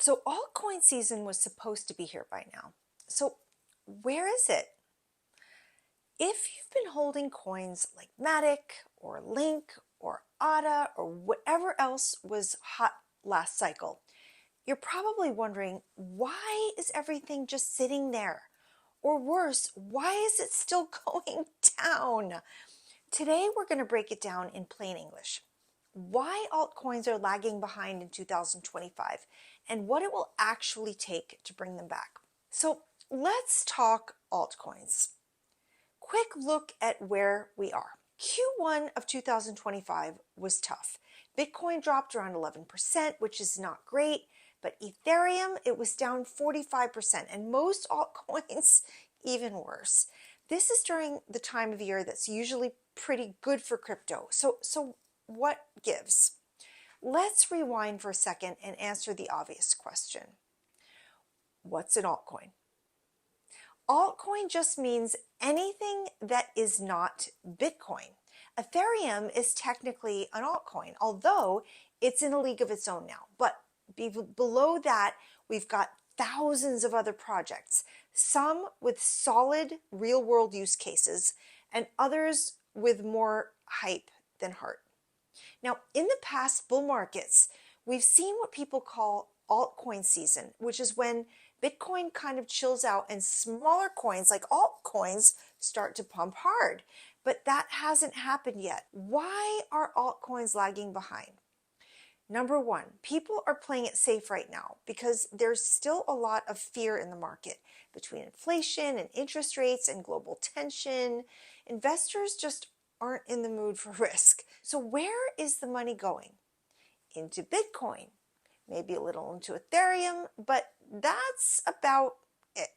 So altcoin season was supposed to be here by now. So where is it? If you've been holding coins like MATIC or Link or ADA or whatever else was hot last cycle, you're probably wondering, why is everything just sitting there? Or worse, why is it still going down? Today, we're going to break it down in plain English. Why altcoins are lagging behind in 2025 and what it will actually take to bring them back. So let's talk altcoins. Quick look at where we are. Q1 of 2025 was tough. Bitcoin dropped around 11%, which is not great, but Ethereum, it was down 45%, and most altcoins even worse. This is during the time of year that's usually pretty good for crypto. So what gives? Let's rewind for a second and answer the obvious question. What's an altcoin? Altcoin just means anything that is not Bitcoin. Ethereum is technically an altcoin, although it's in a league of its own now. But below that, we've got thousands of other projects, some with solid real-world use cases and others with more hype than heart. Now, in the past bull markets, we've seen what people call altcoin season, which is when Bitcoin kind of chills out and smaller coins like altcoins start to pump hard. But that hasn't happened yet. Why are altcoins lagging behind? Number one, people are playing it safe right now because there's still a lot of fear in the market between inflation and interest rates and global tension. Investors just aren't in the mood for risk. So where is the money going? Into Bitcoin, maybe a little into Ethereum, but that's about it.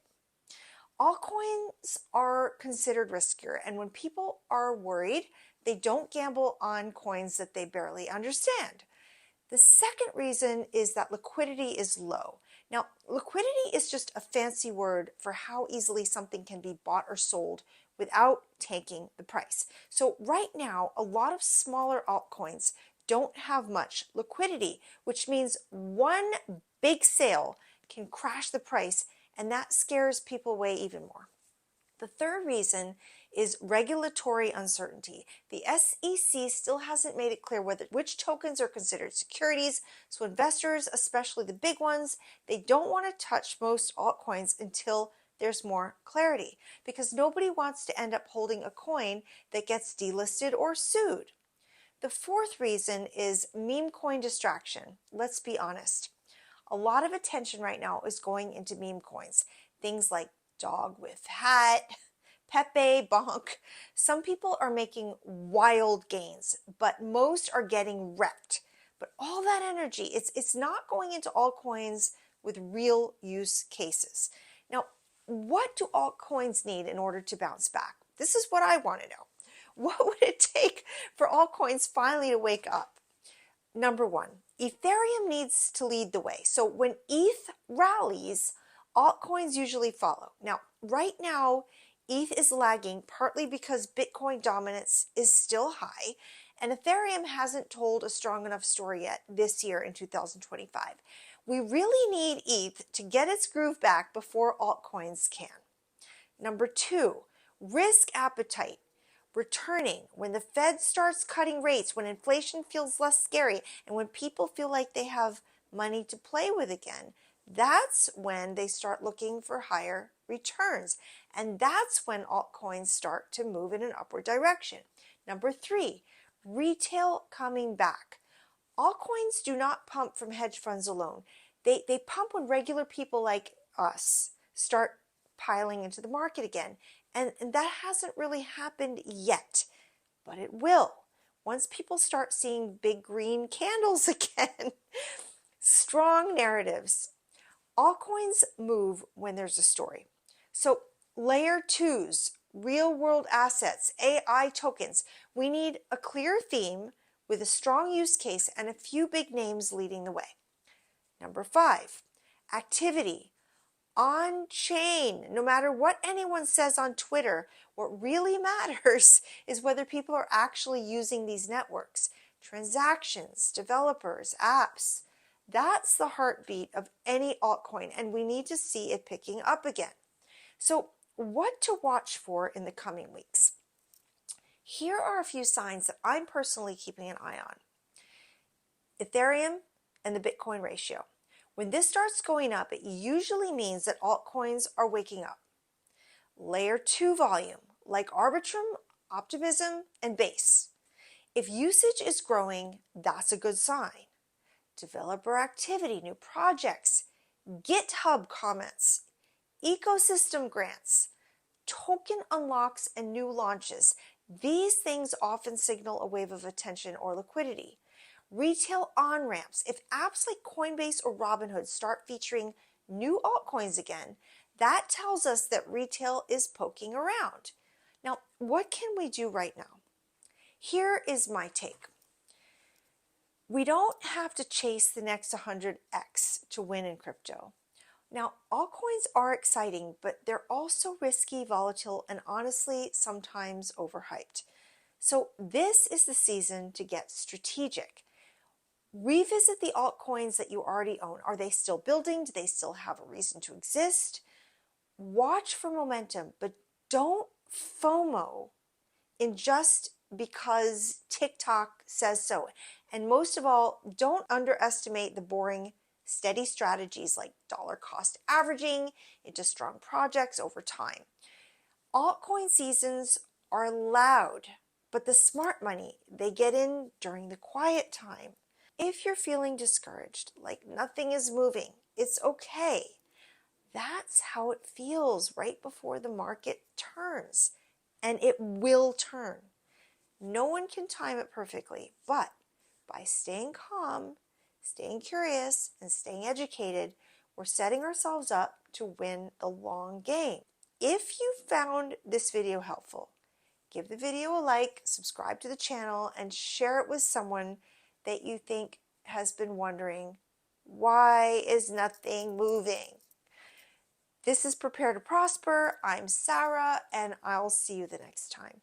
Altcoins are considered riskier, and when people are worried, they don't gamble on coins that they barely understand. The second reason is that liquidity is low. Now, liquidity is just a fancy word for how easily something can be bought or sold without tanking the price. So right now, a lot of smaller altcoins don't have much liquidity, which means one big sale can crash the price, and that scares people away even more. The third reason is regulatory uncertainty. The SEC still hasn't made it clear which tokens are considered securities, so investors, especially the big ones, they don't want to touch most altcoins until there's more clarity, because nobody wants to end up holding a coin that gets delisted or sued. The fourth reason is Memecoin Distraction. Let's be honest. A lot of attention right now is going into meme coins. Things like dog with hat, Pepe, Bonk. Some people are making wild gains, but most are getting wrecked. But all that energy, it's not going into altcoins with real use cases. Now, what do altcoins need in order to bounce back? This is what I want to know. What would it take for altcoins finally to wake up? Number one, Ethereum needs to lead the way. So when ETH rallies, altcoins usually follow. Now, right now, ETH is lagging partly because Bitcoin dominance is still high, and Ethereum hasn't told a strong enough story yet this year in 2025. We really need ETH to get its groove back before altcoins can. Number two, risk appetite. Returning when the Fed starts cutting rates, when inflation feels less scary, and when people feel like they have money to play with again, that's when they start looking for higher returns. And that's when altcoins start to move in an upward direction. Number three, retail coming back. Altcoins do not pump from hedge funds alone. They pump when regular people like us start piling into the market again. And that hasn't really happened yet, but it will. Once people start seeing big green candles again. Strong narratives. Altcoins move when there's a story. So layer twos, real world assets, AI tokens. We need a clear theme with a strong use case and a few big names leading the way. Number five, activity. On chain, no matter what anyone says on Twitter, what really matters is whether people are actually using these networks. Transactions, developers, apps. That's the heartbeat of any altcoin, and we need to see it picking up again. So what to watch for in the coming weeks? Here are a few signs that I'm personally keeping an eye on. Ethereum and the Bitcoin ratio. When this starts going up, it usually means that altcoins are waking up. Layer 2 volume, like Arbitrum, Optimism, and Base. If usage is growing, that's a good sign. Developer activity, new projects, GitHub comments, ecosystem grants, token unlocks, and new launches. These things often signal a wave of attention or liquidity. Retail on-ramps. If apps like Coinbase or Robinhood start featuring new altcoins again, that tells us that retail is poking around. Now, what can we do right now? Here is my take. We don't have to chase the next 100x to win in crypto. Now, altcoins are exciting, but they're also risky, volatile, and honestly, sometimes overhyped. So this is the season to get strategic. Revisit the altcoins that you already own. Are they still building? Do they still have a reason to exist? Watch for momentum, but don't FOMO in just because TikTok says so. And most of all, don't underestimate the boring, steady strategies like dollar cost averaging into strong projects over time. Altcoin seasons are loud, but the smart money, they get in during the quiet time. If you're feeling discouraged, like nothing is moving, it's okay. That's how it feels right before the market turns, and it will turn. No one can time it perfectly, but by staying calm, staying curious, and staying educated, we're setting ourselves up to win the long game. If you found this video helpful, give the video a like, subscribe to the channel, and share it with someone that you think has been wondering, why is nothing moving? This is Prepare to Prosper. I'm Sarah, and I'll see you the next time.